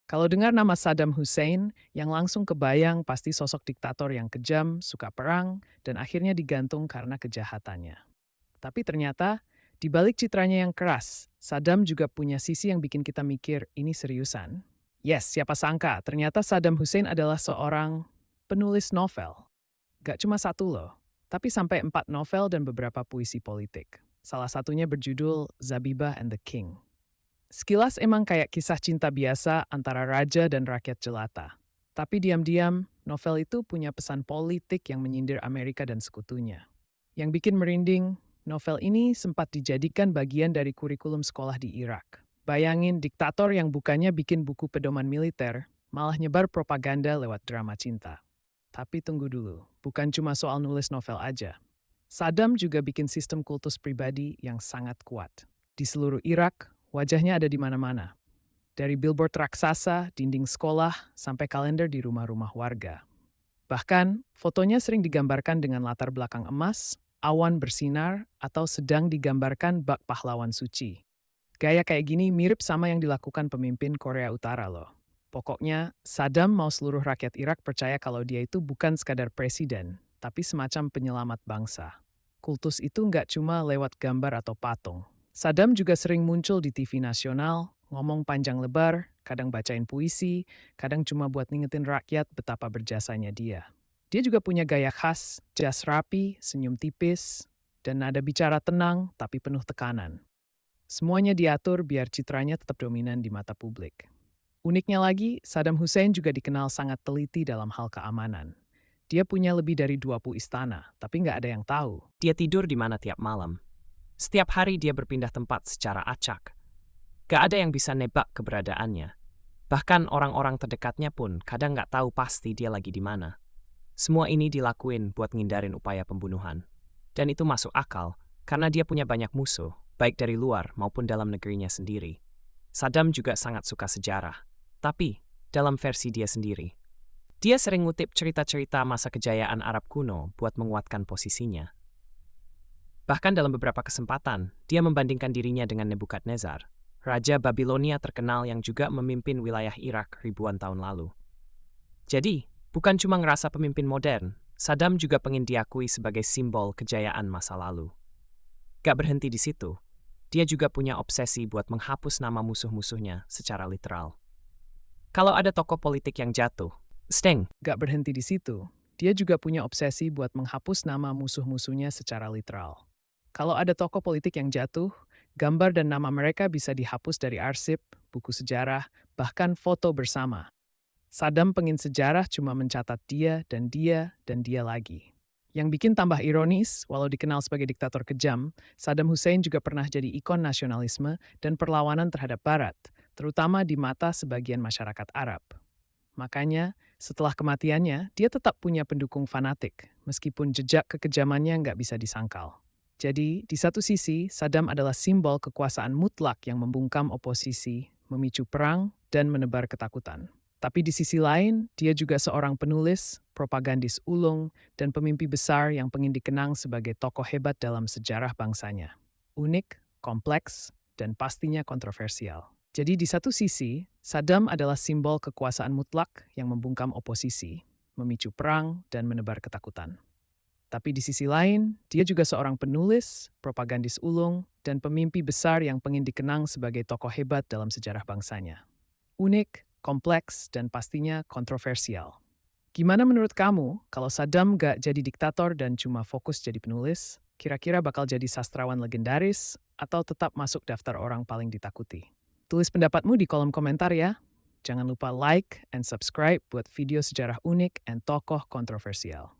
Kalau dengar nama Saddam Hussein, yang langsung kebayang pasti sosok diktator yang kejam, suka perang, dan akhirnya digantung karena kejahatannya. Tapi ternyata, di balik citranya yang keras, Saddam juga punya sisi yang bikin kita mikir, ini seriusan? Yes, siapa sangka, ternyata Saddam Hussein adalah seorang penulis novel. Gak cuma satu loh, tapi sampai 4 novel dan beberapa puisi politik. Salah satunya berjudul Zabibah and the King. Sekilas emang kayak kisah cinta biasa antara raja dan rakyat jelata. Tapi diam-diam, novel itu punya pesan politik yang menyindir Amerika dan sekutunya. Yang bikin merinding, novel ini sempat dijadikan bagian dari kurikulum sekolah di Irak. Bayangin diktator yang bukannya bikin buku pedoman militer, malah nyebar propaganda lewat drama cinta. Tapi tunggu dulu, bukan cuma soal nulis novel aja. Saddam juga bikin sistem kultus pribadi yang sangat kuat. Di seluruh Irak, wajahnya ada di mana-mana. Dari billboard raksasa, dinding sekolah, sampai kalender di rumah-rumah warga. Bahkan, fotonya sering digambarkan dengan latar belakang emas, awan bersinar, atau sedang digambarkan bak pahlawan suci. Gaya kayak gini mirip sama yang dilakukan pemimpin Korea Utara loh. Pokoknya, Saddam mau seluruh rakyat Irak percaya kalau dia itu bukan sekadar presiden, tapi semacam penyelamat bangsa. Kultus itu nggak cuma lewat gambar atau patung. Saddam juga sering muncul di TV nasional, ngomong panjang lebar, kadang bacain puisi, kadang cuma buat ngingetin rakyat betapa berjasanya dia. Dia juga punya gaya khas, jas rapi, senyum tipis, dan nada bicara tenang tapi penuh tekanan. Semuanya diatur biar citranya tetap dominan di mata publik. Uniknya lagi, Saddam Hussein juga dikenal sangat teliti dalam hal keamanan. Dia punya lebih dari 20 istana, tapi nggak ada yang tahu. Dia tidur di mana tiap malam. Setiap hari dia berpindah tempat secara acak. Gak ada yang bisa nebak keberadaannya. Bahkan orang-orang terdekatnya pun kadang gak tahu pasti dia lagi di mana. Semua ini dilakuin buat ngindarin upaya pembunuhan. Dan itu masuk akal, karena dia punya banyak musuh, baik dari luar maupun dalam negerinya sendiri. Saddam juga sangat suka sejarah. Tapi, dalam versi dia sendiri, dia sering ngutip cerita-cerita masa kejayaan Arab kuno buat menguatkan posisinya. Bahkan dalam beberapa kesempatan, dia membandingkan dirinya dengan Nebukadnezar, Raja Babilonia terkenal yang juga memimpin wilayah Irak ribuan tahun lalu. Jadi, bukan cuma ngerasa pemimpin modern, Saddam juga pengen diakui sebagai simbol kejayaan masa lalu. Gak berhenti di situ, dia juga punya obsesi buat menghapus nama musuh-musuhnya secara literal. Kalau ada tokoh politik yang jatuh, Gak berhenti di situ, dia juga punya obsesi buat menghapus nama musuh-musuhnya secara literal. Kalau ada tokoh politik yang jatuh, gambar dan nama mereka bisa dihapus dari arsip, buku sejarah, bahkan foto bersama. Saddam pengen sejarah cuma mencatat dia dan dia dan dia lagi. Yang bikin tambah ironis, walau dikenal sebagai diktator kejam, Saddam Hussein juga pernah jadi ikon nasionalisme dan perlawanan terhadap Barat, terutama di mata sebagian masyarakat Arab. Makanya, setelah kematiannya, dia tetap punya pendukung fanatik, meskipun jejak kekejamannya nggak bisa disangkal. Jadi, di satu sisi, Saddam adalah simbol kekuasaan mutlak yang membungkam oposisi, memicu perang, dan menebar ketakutan. Tapi di sisi lain, dia juga seorang penulis, propagandis ulung, dan pemimpi besar yang pengen dikenang sebagai tokoh hebat dalam sejarah bangsanya. Unik, kompleks, dan pastinya kontroversial. Jadi di satu sisi, Saddam adalah simbol kekuasaan mutlak yang membungkam oposisi, memicu perang, dan menebar ketakutan. Tapi di sisi lain, dia juga seorang penulis, propagandis ulung, dan pemimpi besar yang pengen dikenang sebagai tokoh hebat dalam sejarah bangsanya. Unik, kompleks, dan pastinya kontroversial. Gimana menurut kamu kalau Saddam gak jadi diktator dan cuma fokus jadi penulis? Kira-kira bakal jadi sastrawan legendaris atau tetap masuk daftar orang paling ditakuti? Tulis pendapatmu di kolom komentar ya. Jangan lupa like and subscribe buat video sejarah unik dan tokoh kontroversial.